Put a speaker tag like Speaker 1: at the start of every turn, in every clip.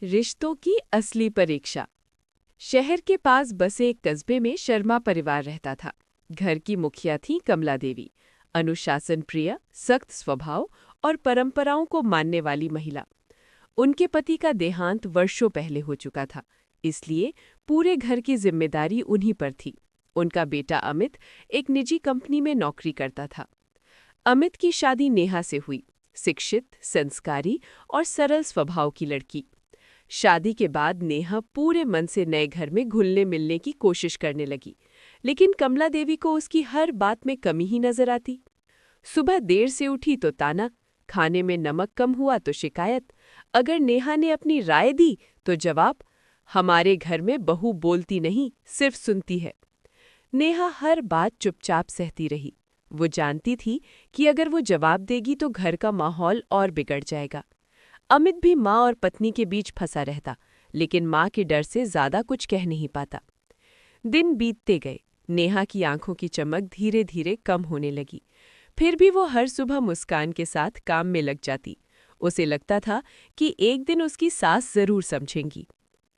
Speaker 1: रिश्तों की असली परीक्षा। शहर के पास बसे एक कस्बे में शर्मा परिवार रहता था। घर की मुखिया थी कमला देवी, अनुशासन प्रिय, सख्त स्वभाव और परंपराओं को मानने वाली महिला। उनके पति का देहांत वर्षों पहले हो चुका था, इसलिए पूरे घर की जिम्मेदारी उन्हीं पर थी। उनका बेटा अमित एक निजी कंपनी में नौकरी करता था। अमित की शादी नेहा से हुई, शिक्षित, संस्कारी और सरल स्वभाव की लड़की। शादी के बाद नेहा पूरे मन से नए घर में घुलने मिलने की कोशिश करने लगी, लेकिन कमला देवी को उसकी हर बात में कमी ही नजर आती। सुबह देर से उठी तो ताना, खाने में नमक कम हुआ तो शिकायत, अगर नेहा ने अपनी राय दी तो जवाब, हमारे घर में बहू बोलती नहीं, सिर्फ सुनती है। नेहा हर बात चुपचाप सहती रही। वो जानती थी कि अगर वो जवाब देगी तो घर का माहौल और बिगड़ जाएगा। अमित भी माँ और पत्नी के बीच फंसा रहता, लेकिन माँ के डर से ज्यादा कुछ कह नहीं पाता। दिन बीतते गए, नेहा की आंखों की चमक धीरे धीरे कम होने लगी। फिर भी वो हर सुबह मुस्कान के साथ काम में लग जाती। उसे लगता था कि एक दिन उसकी सास जरूर समझेंगी।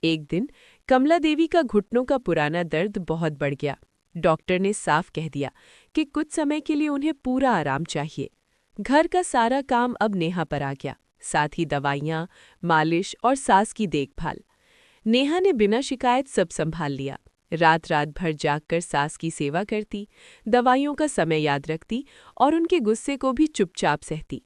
Speaker 1: एक दिन कमला देवी का घुटनों का पुराना दर्द बहुत बढ़ गया। डॉक्टर ने साफ कह दिया कि कुछ समय के लिए उन्हें पूरा आराम चाहिए। घर का सारा काम अब नेहा पर आ गया, साथ ही दवाइयाँ, मालिश और सास की देखभाल। नेहा ने बिना शिकायत सब संभाल लिया। रात रात भर जागकर सास की सेवा करती, दवाइयों का समय याद रखती और उनके गुस्से को भी चुपचाप सहती।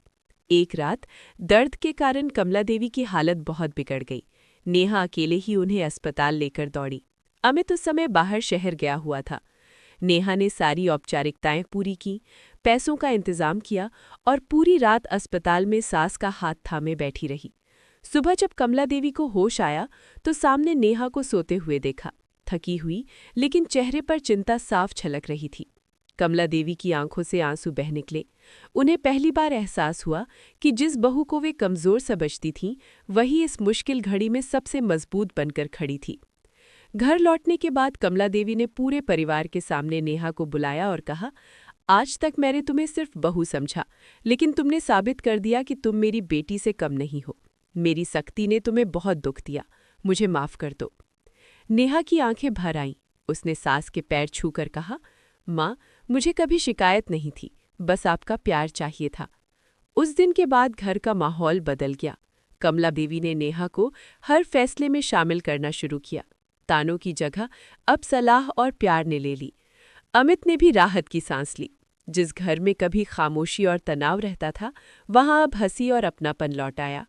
Speaker 1: एक रात दर्द के कारण कमला देवी की हालत बहुत बिगड़ गई। नेहा अकेले ही उन्हें अस्पताल लेकर दौड़ी। अमित उस समय बाहर शहर गया हुआ था। नेहा ने सारी औपचारिकताएं पूरी की, पैसों का इंतजाम किया और पूरी रात अस्पताल में सास का हाथ थामे बैठी रही। सुबह जब कमला देवी को होश आया तो सामने नेहा को सोते हुए देखा, थकी हुई, लेकिन चेहरे पर चिंता साफ झलक रही थी। कमला देवी की आंखों से आंसू बह निकले। उन्हें पहली बार एहसास हुआ कि जिस बहू को वे कमजोर समझती थीं, वही इस मुश्किल घड़ी में सबसे मजबूत बनकर खड़ी थी। घर लौटने के बाद कमला देवी ने पूरे परिवार के सामने नेहा को बुलाया और कहा, आज तक मैंने तुम्हें सिर्फ बहू समझा, लेकिन तुमने साबित कर दिया कि तुम मेरी बेटी से कम नहीं हो। मेरी सख्ती ने तुम्हें बहुत दुख दिया, मुझे माफ कर दो। नेहा की आंखें भर आईं। उसने सास के पैर छूकर कहा, माँ, मुझे कभी शिकायत नहीं थी, बस आपका प्यार चाहिए था। उस दिन के बाद घर का माहौल बदल गया। कमला देवी ने नेहा को हर फैसले में शामिल करना शुरू किया। तानों की जगह अब सलाह और प्यार ने ले ली। अमित ने भी राहत की सांस ली। जिस घर में कभी खामोशी और तनाव रहता था, वहां अब हंसी और अपनापन लौट आया।